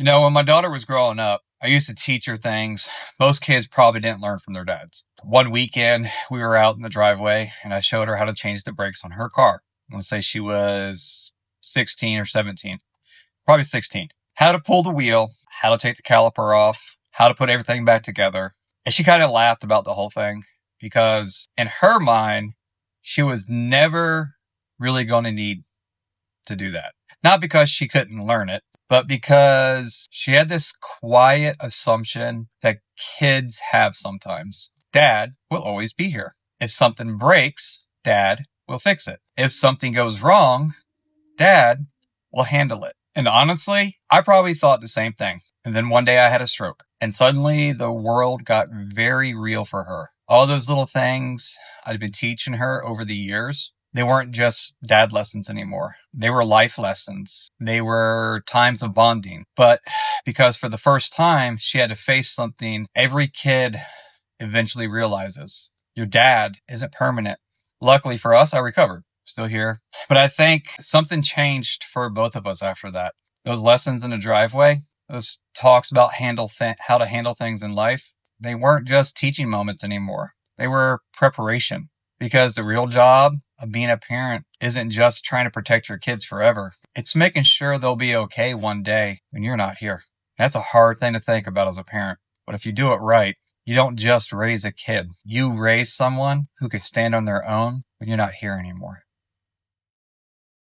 When my daughter was growing up, I used to teach her things most kids probably didn't learn from their dads. One weekend, we were out in the driveway and I showed her how to change the brakes on her car. I want to say she was 16 or 17, probably 16. How to pull the wheel, how to take the caliper off, how to put everything back together. And she kind of laughed about the whole thing because in her mind, she was never really going to need to do that. Not because she couldn't learn it, but because she had this quiet assumption that kids have sometimes. Dad will always be here. If something breaks, Dad will fix it. If something goes wrong, Dad will handle it. And honestly, I probably thought the same thing. And then one day I had a stroke. And suddenly the world got very real for her. All those little things I'd been teaching her over the years, they weren't just dad lessons anymore. They were life lessons. They were times of bonding. But because for the first time, she had to face something every kid eventually realizes. Your dad isn't permanent. Luckily for us, I recovered. Still here. But I think something changed for both of us after that. Those lessons in the driveway, those talks about how to handle things in life, they weren't just teaching moments anymore. They were preparation. Because the real job of being a parent isn't just trying to protect your kids forever. It's making sure they'll be okay one day when you're not here. That's a hard thing to think about as a parent. But if you do it right, you don't just raise a kid. You raise someone who can stand on their own when you're not here anymore.